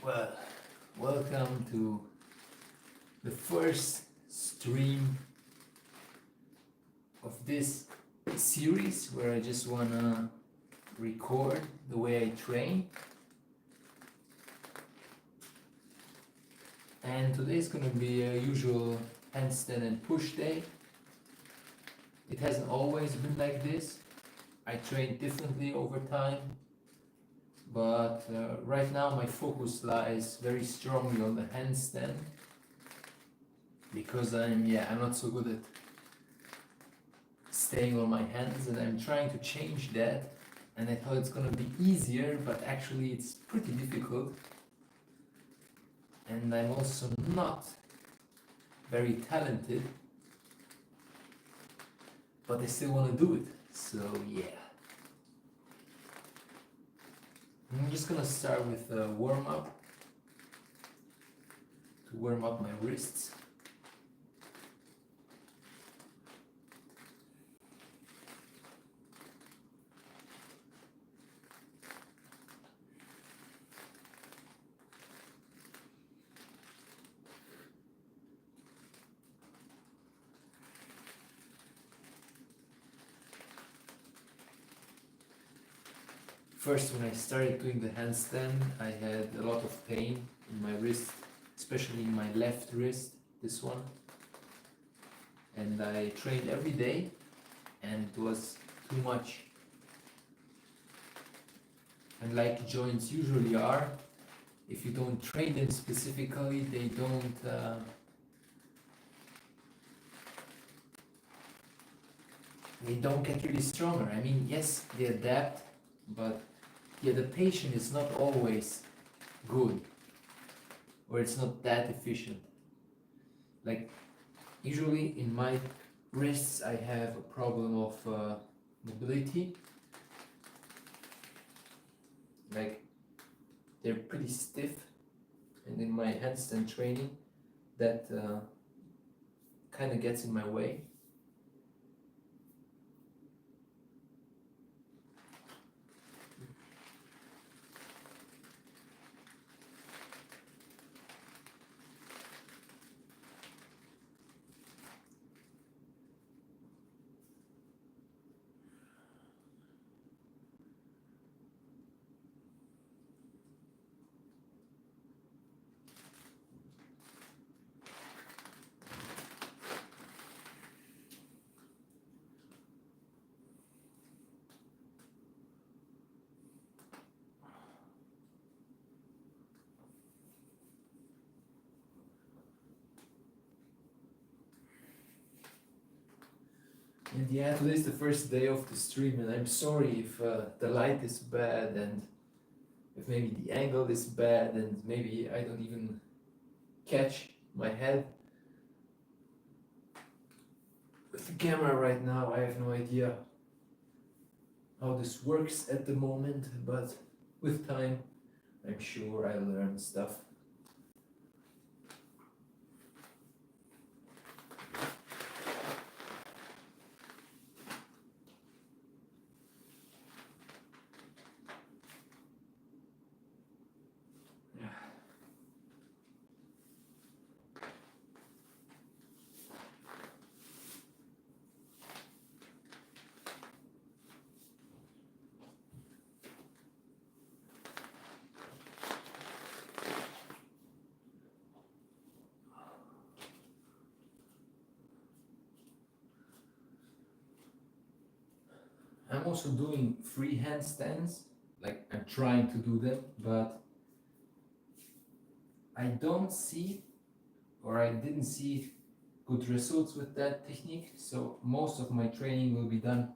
Well, welcome to the first stream of this series where I just wanna record the way I train. And today is gonna be a usual handstand and push day. It hasn't always been like this. I train differently over time. But right now my focus lies very strongly on the handstand because I'm not so good at staying on my hands, and I'm trying to change that, and I thought it's gonna be easier, but actually it's pretty difficult, and I'm also not very talented, but I still want to do it, so yeah. I'm just gonna start with a warm-up to warm up my wrists. First, when I started doing the handstand, I had a lot of pain in my wrist, especially in my left wrist, this one. And I trained every day, and it was too much. And like joints usually are, if you don't train them specifically, they don't get really stronger. I mean, yes, they adapt, but the adaptation is not always good, or it's not that efficient. Like, usually in my wrists I have a problem of mobility. Like, they're pretty stiff, and in my handstand training that kind of gets in my way. And yeah, today is the first day of the stream, and I'm sorry if the light is bad, and if maybe the angle is bad, and maybe I don't even catch my head with the camera right now. I have no idea how this works at the moment, but with time I'm sure I'll learn stuff. I'm also doing free handstands, like I'm trying to do them, but I don't see, or I didn't see good results with that technique, so most of my training will be done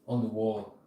on the wall.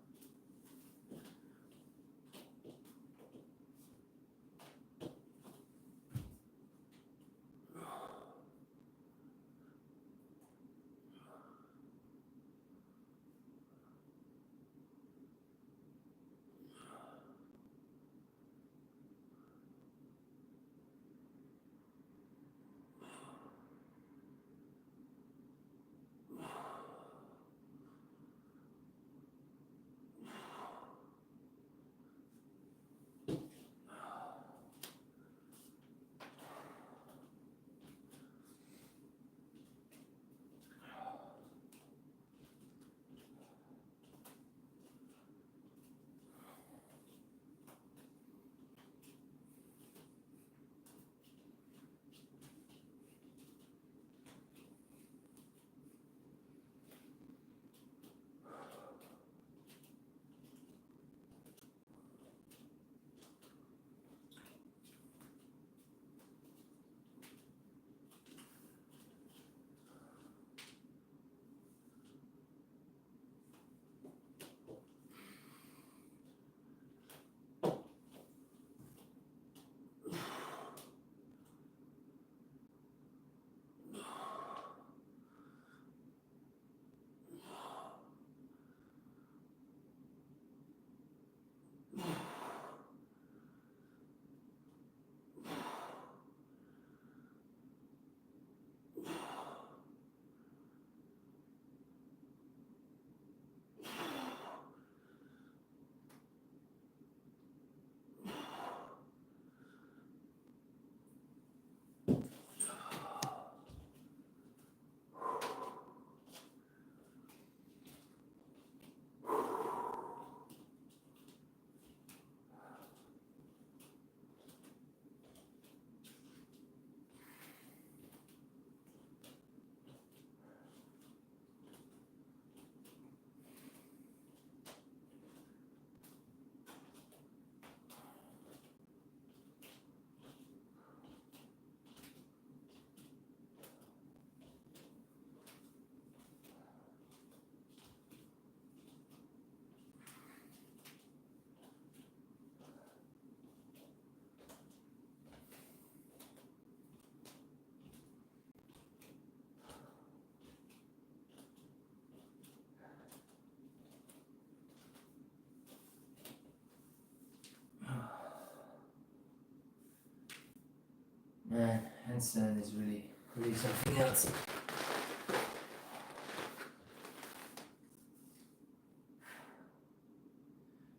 Man, handstand is really, really something else.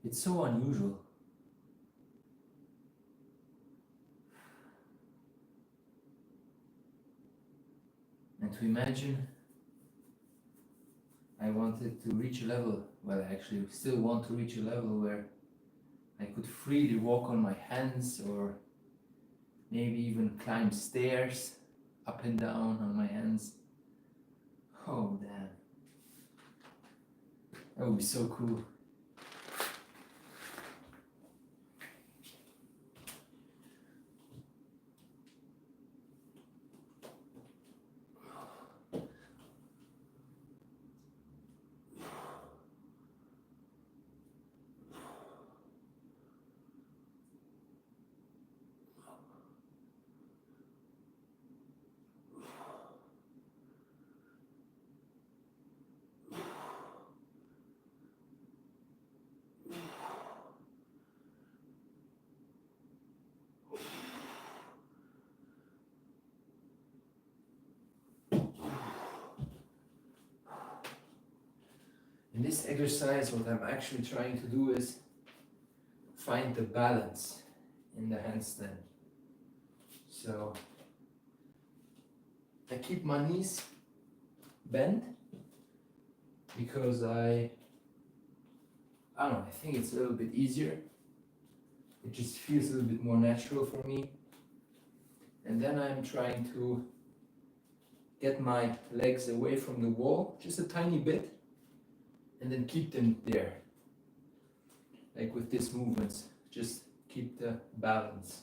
It's so unusual. And to imagine, I wanted to reach a level, well, I actually still want to reach a level where I could freely walk on my hands or maybe even climb stairs up and down on my hands. Oh, damn. That would be so cool. In this exercise, what I'm actually trying to do is find the balance in the handstand. So I keep my knees bent because I don't know, I think it's a little bit easier. It just feels a little bit more natural for me. And then I'm trying to get my legs away from the wall just a tiny bit and then keep them there. Like with these movements, just keep the balance.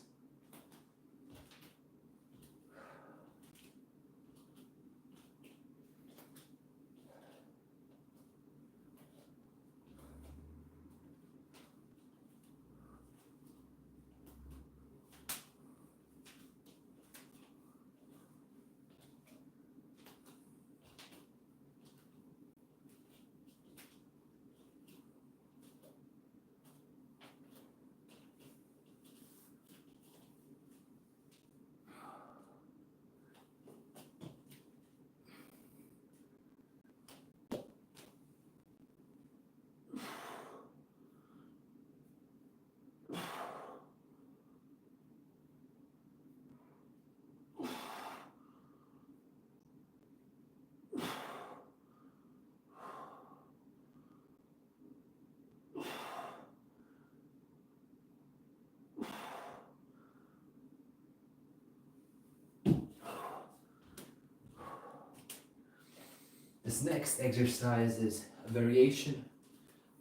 This next exercise is a variation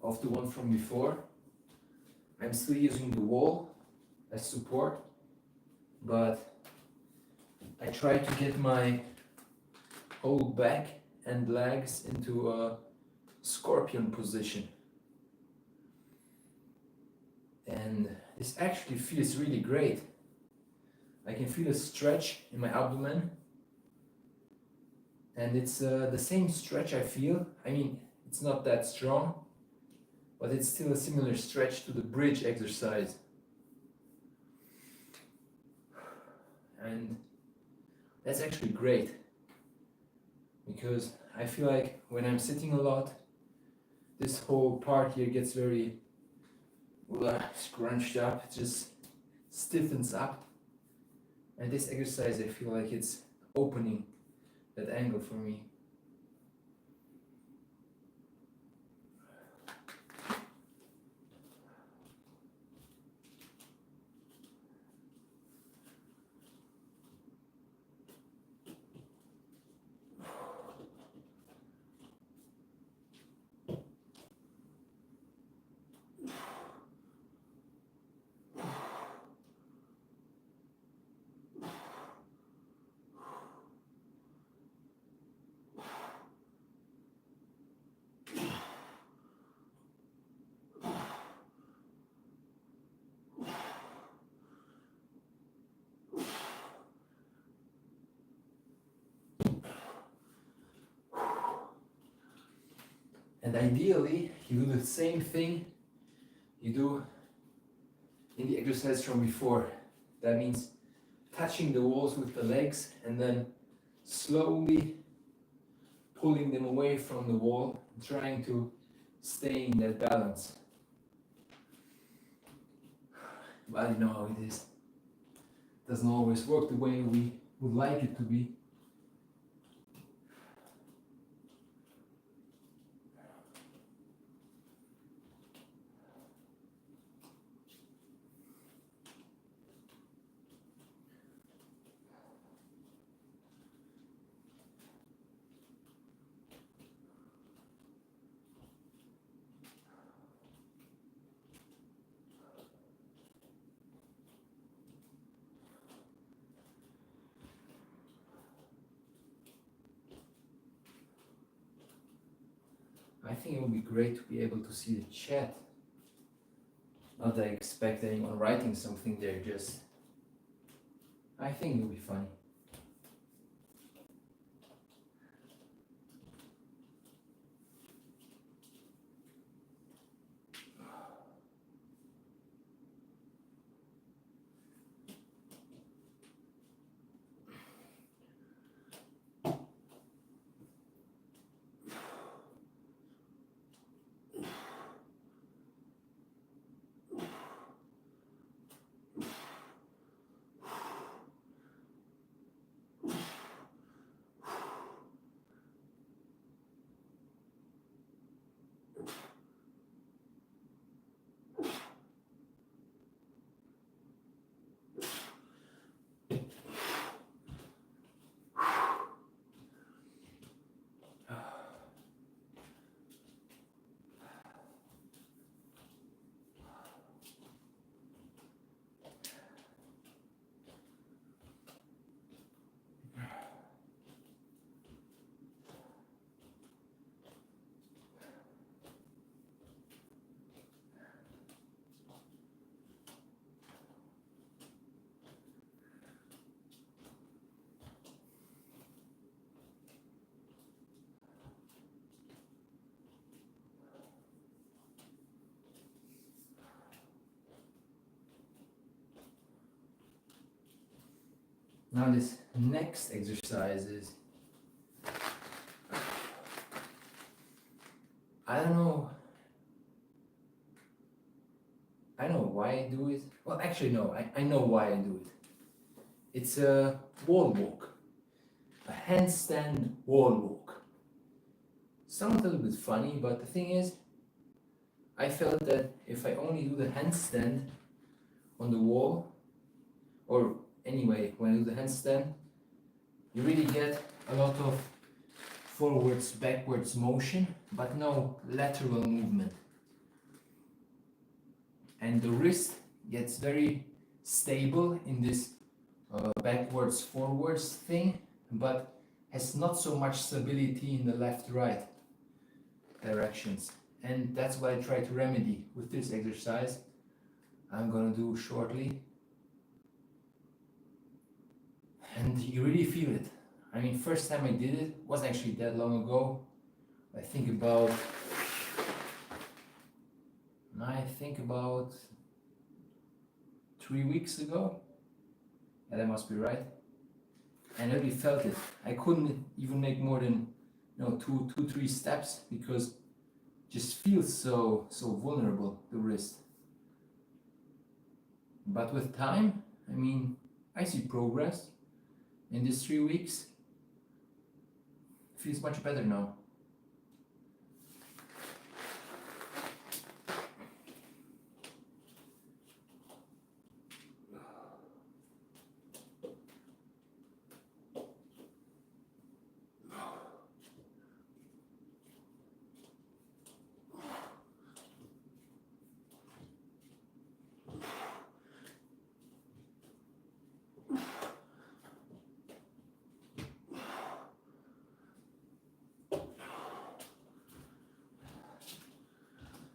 of the one from before. I'm still using the wall as support, but I try to get my whole back and legs into a scorpion position. And this actually feels really great. I can feel a stretch in my abdomen, and it's the same stretch I feel. I mean, it's not that strong, but it's still a similar stretch to the bridge exercise. And that's actually great, because I feel like when I'm sitting a lot, this whole part here gets very scrunched up, it just stiffens up. And this exercise, I feel like it's opening that angle for me. And ideally, you do the same thing you do in the exercise from before. That means touching the walls with the legs and then slowly pulling them away from the wall, trying to stay in that balance. But you know how it is. Doesn't always work the way we would like it to be. I think it would be great to be able to see the chat. Not that I expect anyone writing something there, just I think it would be funny. Now this next exercise is, I don't know why I do it. Well, actually no, I know why I do it. It's a wall walk, a handstand wall walk. Sounds a little bit funny, but the thing is, I felt that if I only do the handstand on the wall, or anyway, when I do the handstand, you really get a lot of forwards, backwards motion, but no lateral movement. And the wrist gets very stable in this backwards, forwards thing, but has not so much stability in the left-right directions. And that's what I try to remedy with this exercise I'm gonna do shortly. And you really feel it. I mean, first time I did it wasn't actually that long ago. I think about 3 weeks ago. Yeah, that must be right. And I really felt it. I couldn't even make more than two, 3 steps because it just feels so vulnerable, the wrist. But with time, I mean, I see progress. In these 3 weeks, it feels much better now.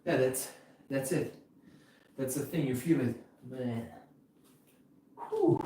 Yeah, that's it. That's the thing, you feel it. Man. Whew.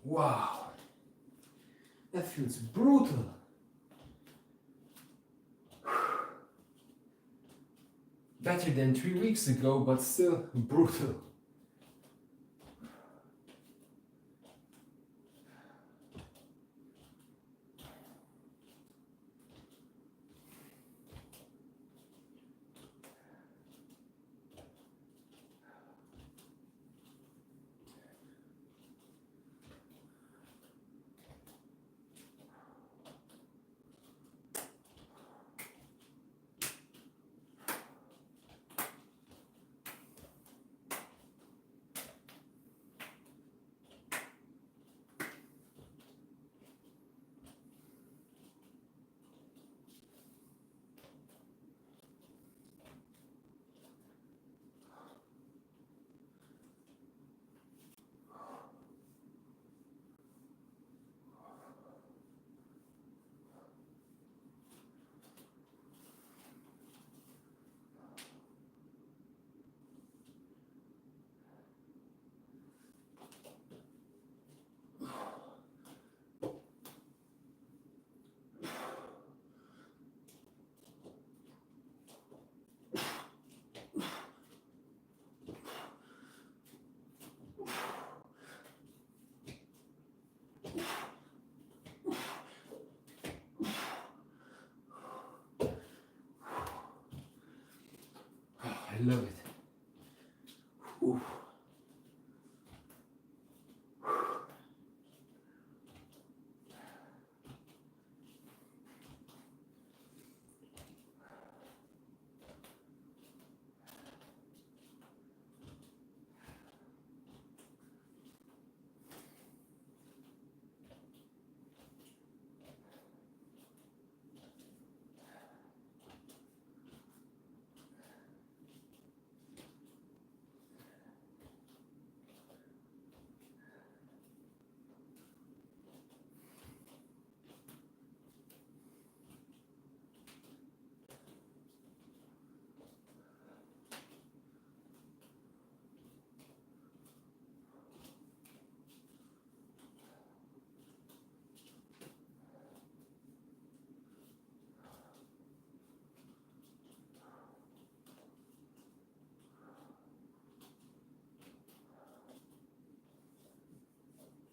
Wow, that feels brutal. Better than 3 weeks ago, but still brutal. I love it. Ooh.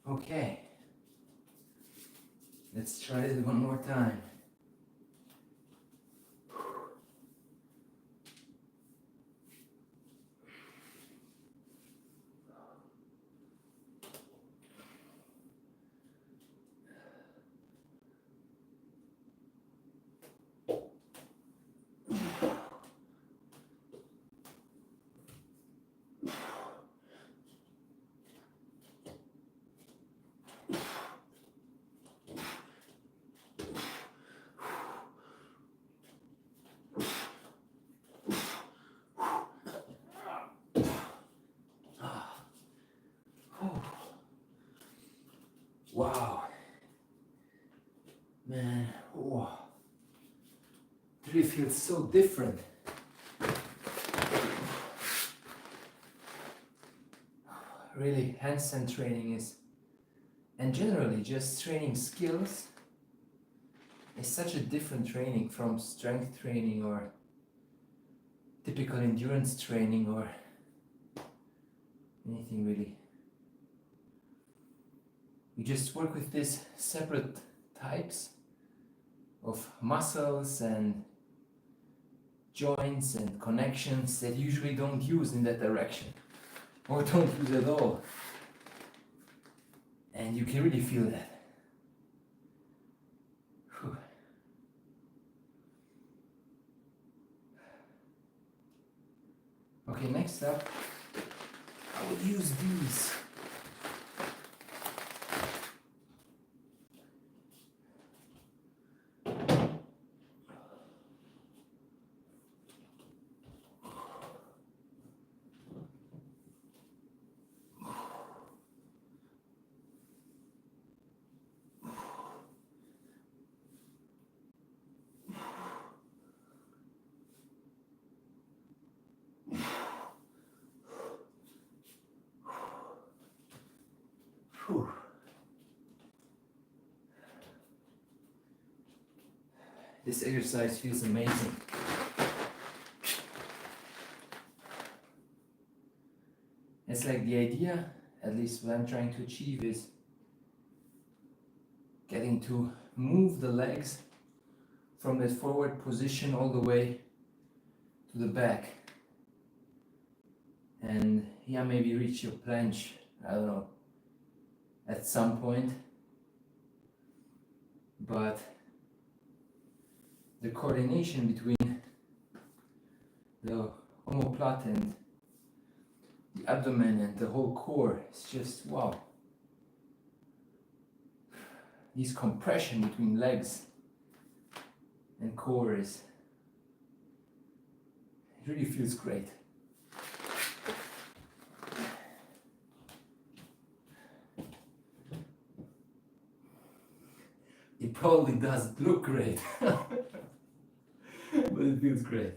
Okay, let's try it one more time. Wow, man, wow. It really feels so different. Really, handstand training is, and generally just training skills, is such a different training from strength training or typical endurance training or anything really. We just work with these separate types of muscles and joints and connections that usually don't use in that direction or don't use at all. And you can really feel that. Whew. Okay, next up, I would use these. Whew. This exercise feels amazing. It's like the idea, at least what I'm trying to achieve, is getting to move the legs from that forward position all the way to the back. And yeah, maybe reach your planche, I don't know, at some point. But the coordination between the omoplata and the abdomen and the whole core is just wow. This compression between legs and core it really feels great. It probably doesn't look great, but it feels great.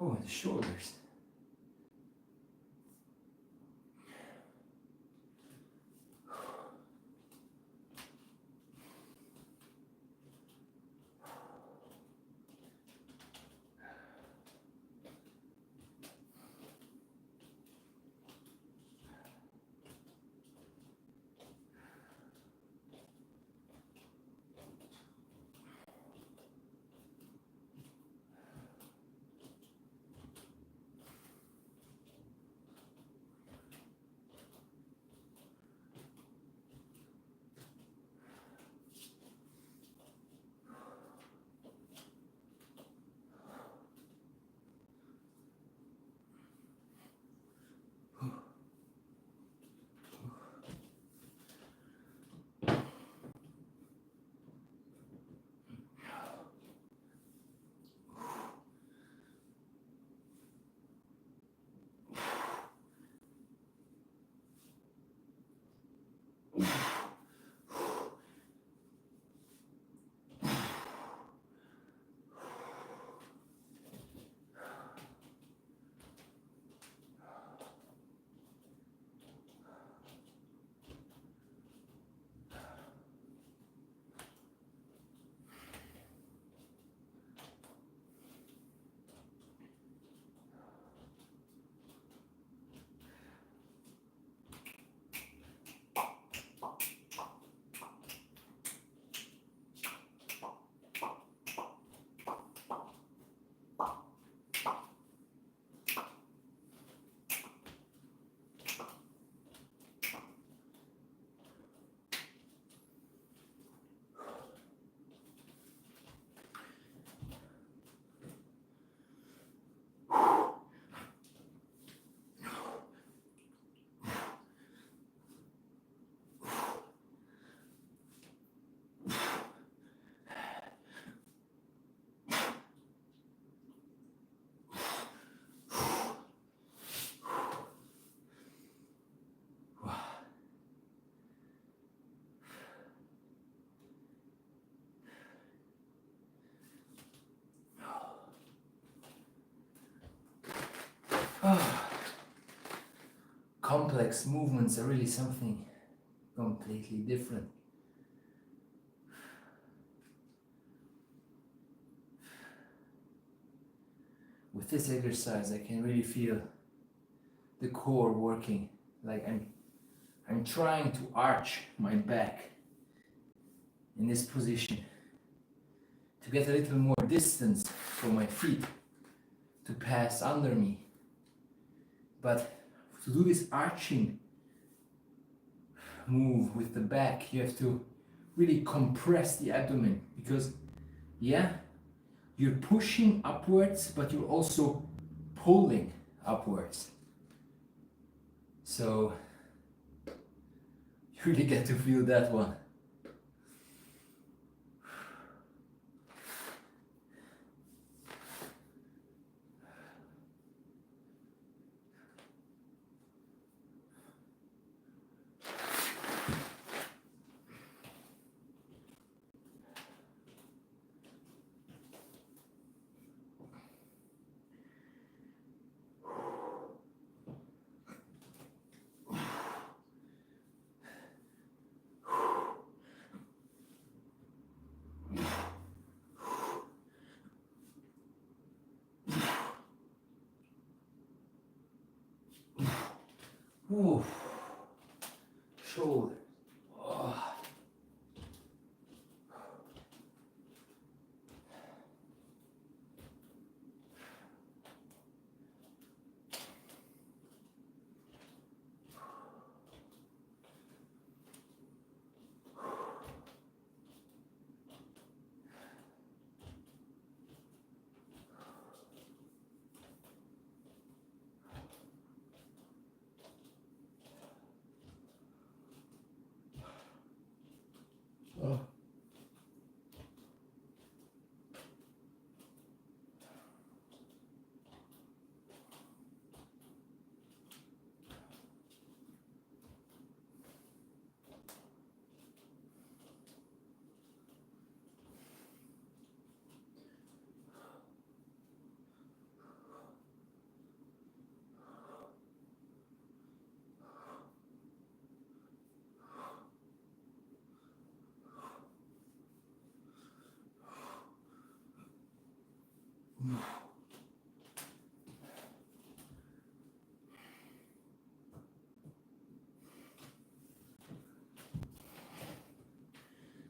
Oh, the shoulders. Complex movements are really something completely different. With this exercise, I can really feel the core working. Like I'm trying to arch my back in this position to get a little more distance for my feet to pass under me. But to do this arching move with the back, you have to really compress the abdomen, because yeah, you're pushing upwards, but you're also pulling upwards. So you really get to feel that one. Ooh. Shoulder. Oh. Oh.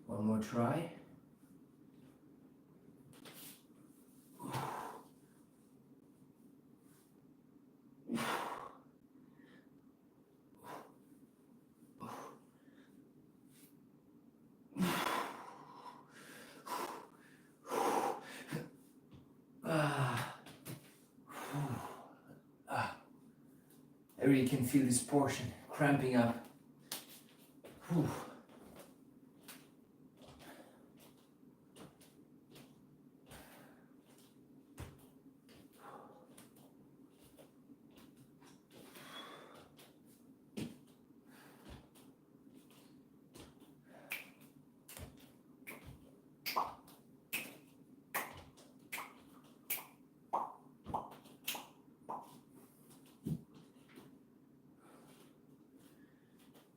One more try. Ah. Ah. I really can feel this portion cramping up. Whew.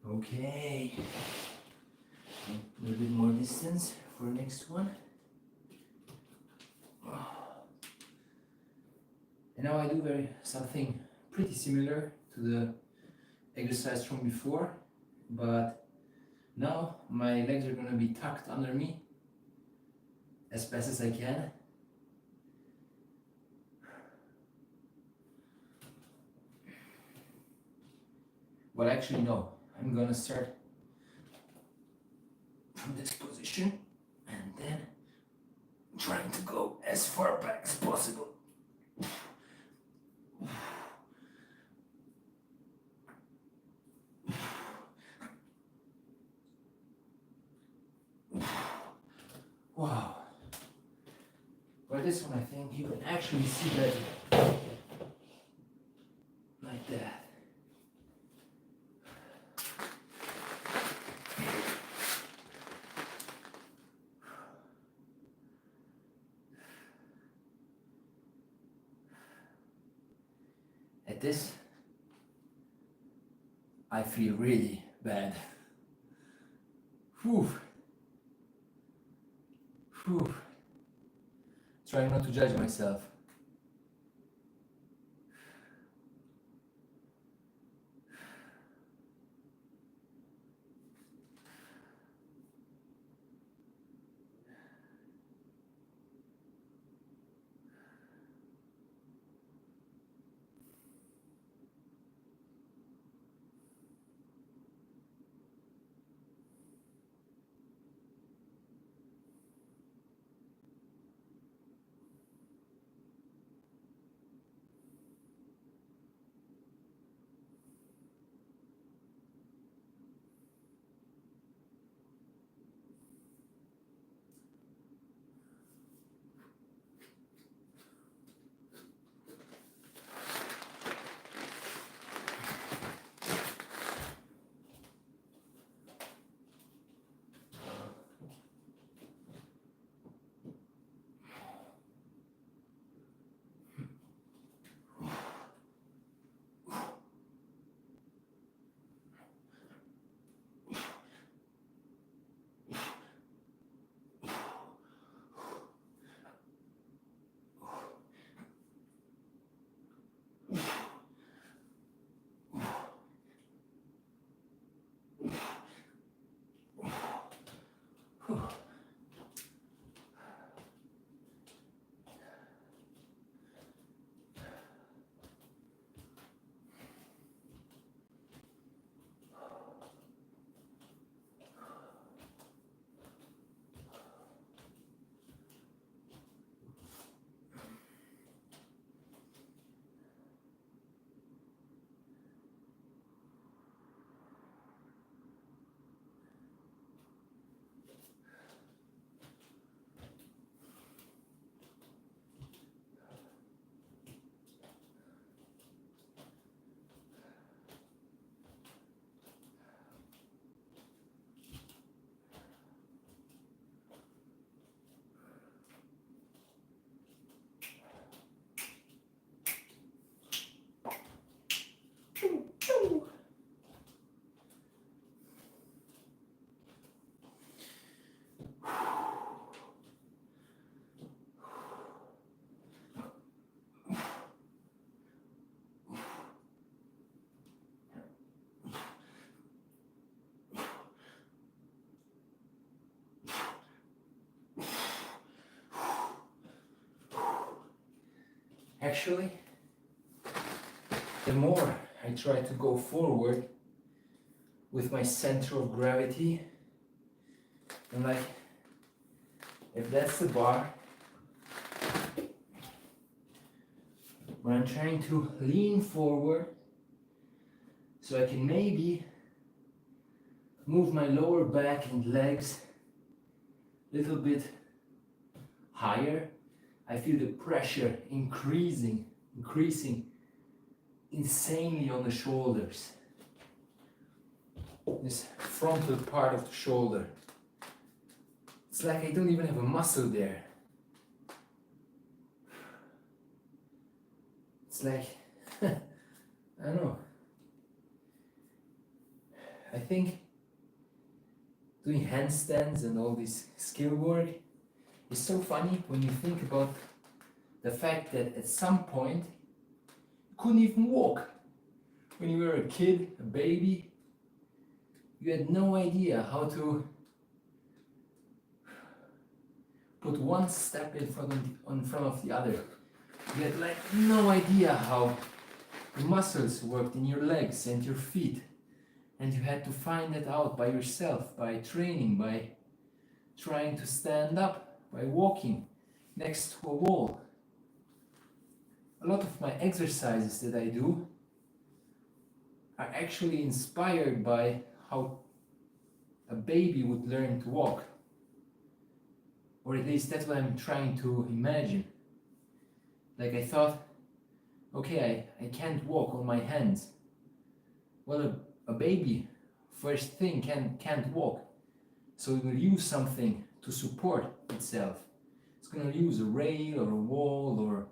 Okay, a little bit more distance for the next one. And now I do something pretty similar to the exercise from before, but now my legs are gonna be tucked under me as fast as I can. But actually no, I'm gonna start from this position and then trying to go as far back as possible. Wow. But this one I think you can actually see better. Like that. At this, I feel really bad. Whew. Whew. Trying not to judge myself. Actually, the more I try to go forward with my center of gravity, and like, if that's the bar, when I'm trying to lean forward so I can maybe move my lower back and legs a little bit higher, I feel the pressure increasing insanely on the shoulders. This frontal part of the shoulder. It's like I don't even have a muscle there. It's like, I don't know. I think doing handstands and all this skill work is so funny when you think about the fact that at some point you couldn't even walk. When you were a kid, a baby, you had no idea how to put one step in front of the other. You had like no idea how the muscles worked in your legs and your feet. And you had to find it out by yourself, by training, by trying to stand up, by walking next to a wall. A lot of my exercises that I do are actually inspired by how a baby would learn to walk. Or at least that's what I'm trying to imagine. Like I thought, okay, I can't walk on my hands. Well, a baby, first thing, can't walk. So it will use something to support itself. It's going to use a rail or a wall or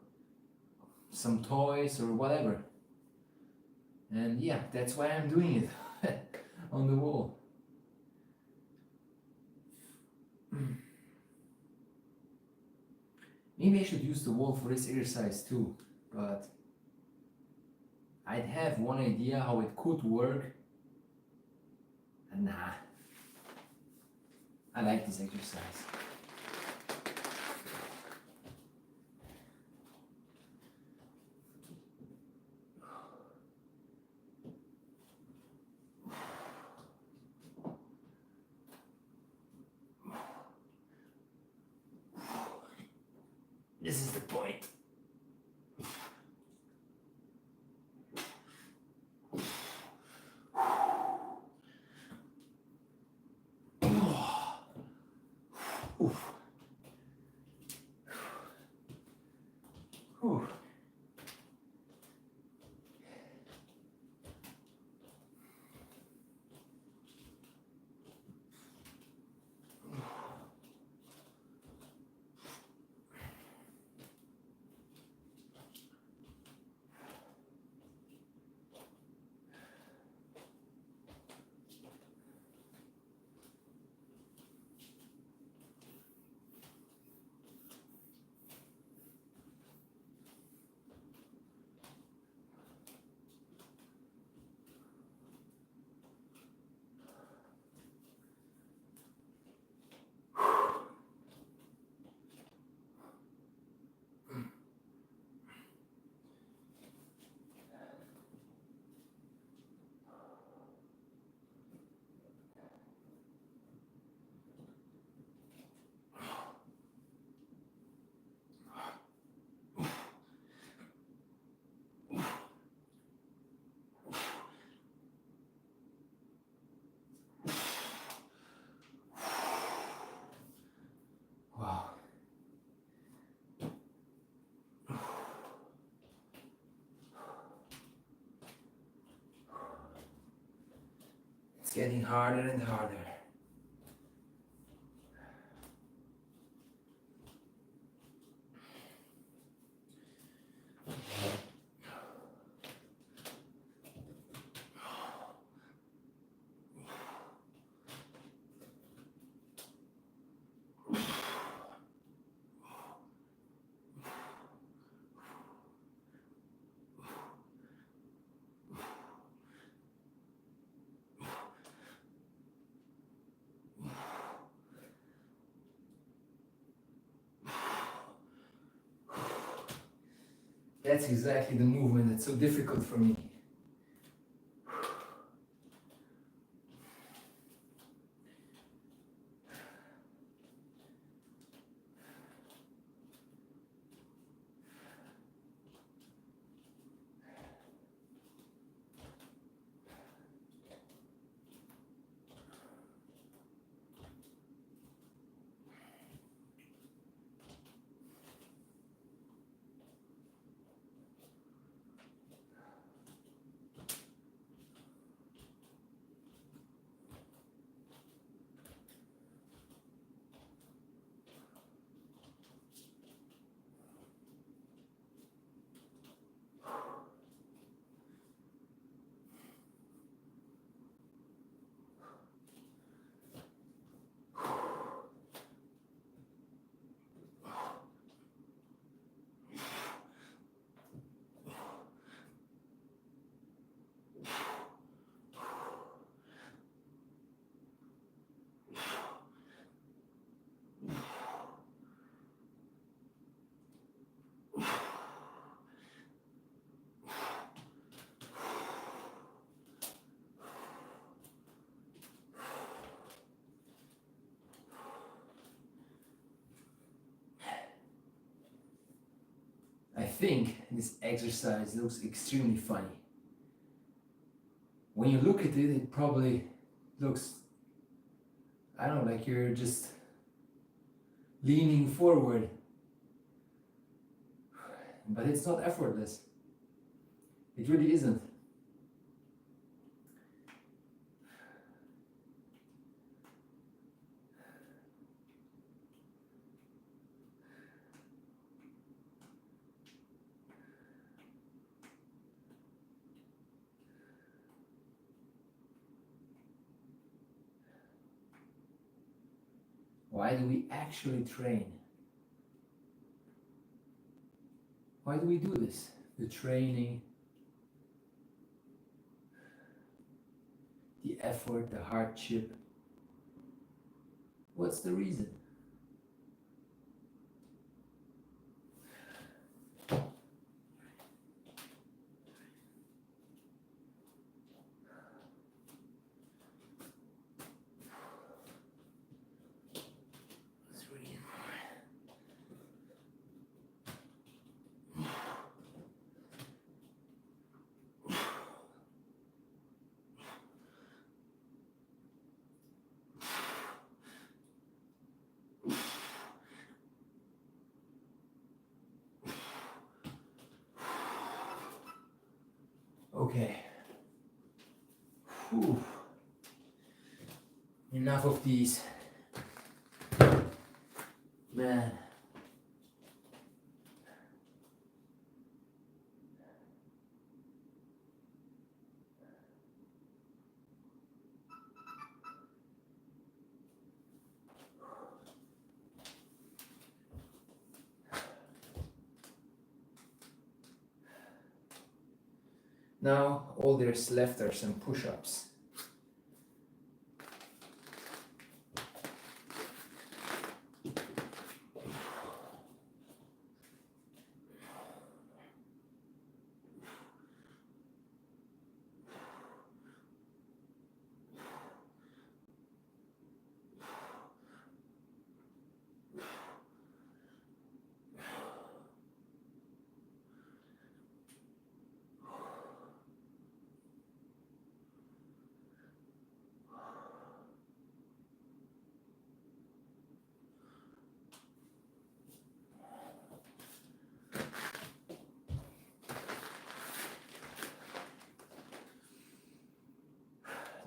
some toys or whatever. And yeah, that's why I'm doing it on the wall. Maybe I should use the wall for this exercise too, but I'd have one idea how it could work. And nah, I like this exercise. This is the point. Wow. It's getting harder and harder. That's exactly the movement that's so difficult for me. I think this exercise looks extremely funny. When you look at it, it probably looks, I don't know, like you're just leaning forward. But it's not effortless. It really isn't. Why do we actually train? Why do we do this? The training, the effort, the hardship. What's the reason? Okay. Whew. Enough of these. Man. Now all there's left are some push-ups.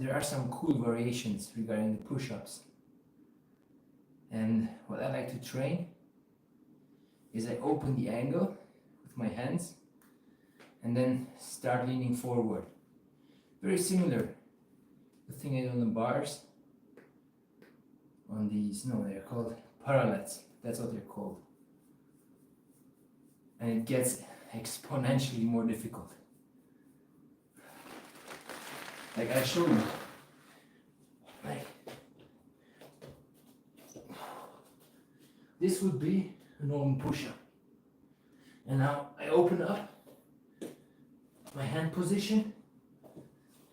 There are some cool variations regarding the push-ups. And what I like to train is I open the angle with my hands and then start leaning forward. Very similar. The thing I do on the bars, on these, no, they're called parallettes. That's what they're called. And it gets exponentially more difficult. Like I showed you. Like, this would be a normal push-up. And now I open up my hand position,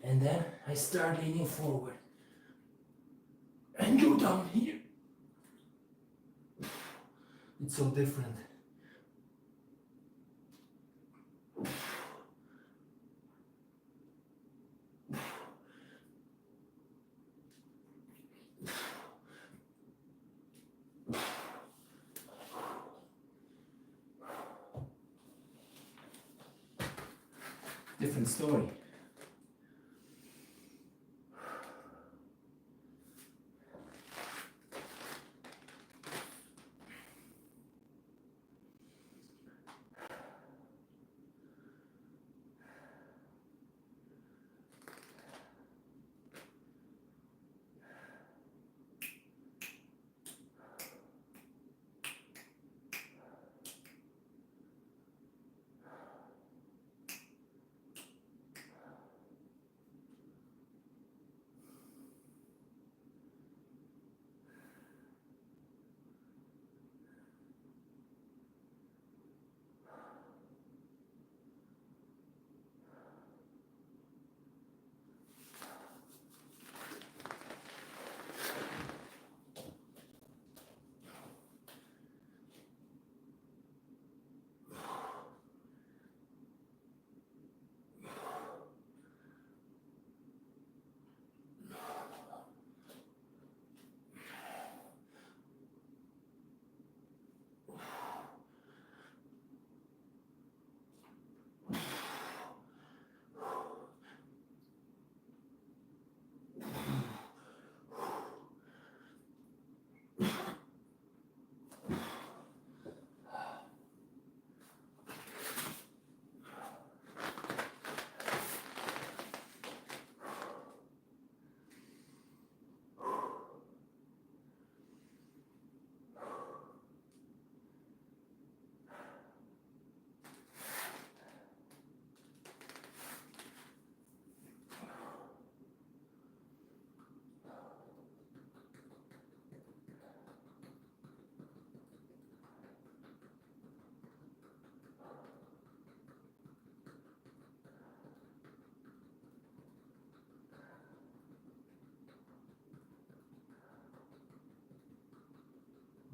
and then I start leaning forward and go down here. It's so different. Different story.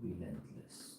Relentless.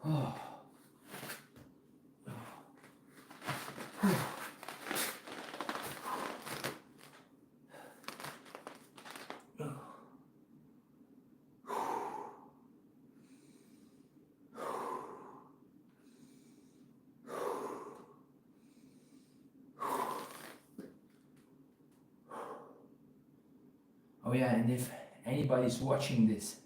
Oh. Oh yeah, and if anybody's watching this,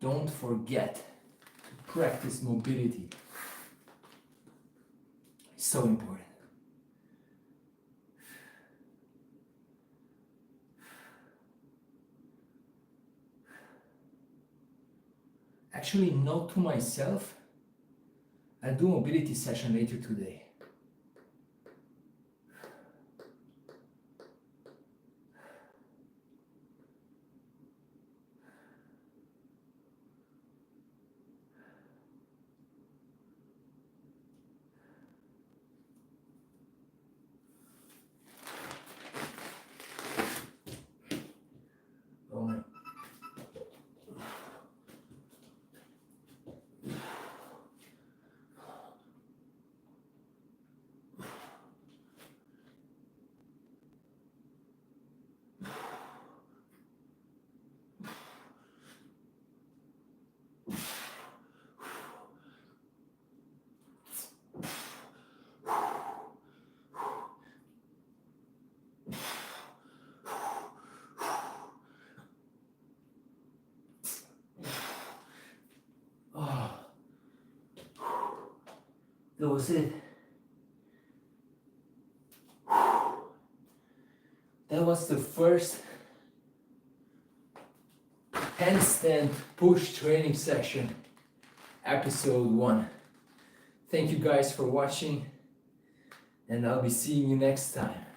don't forget to practice mobility. It's so important. Actually, note to myself, I'll do a mobility session later today. Oh, That was it. That was the first handstand push training session, episode 1. Thank you guys for watching, and I'll be seeing you next time.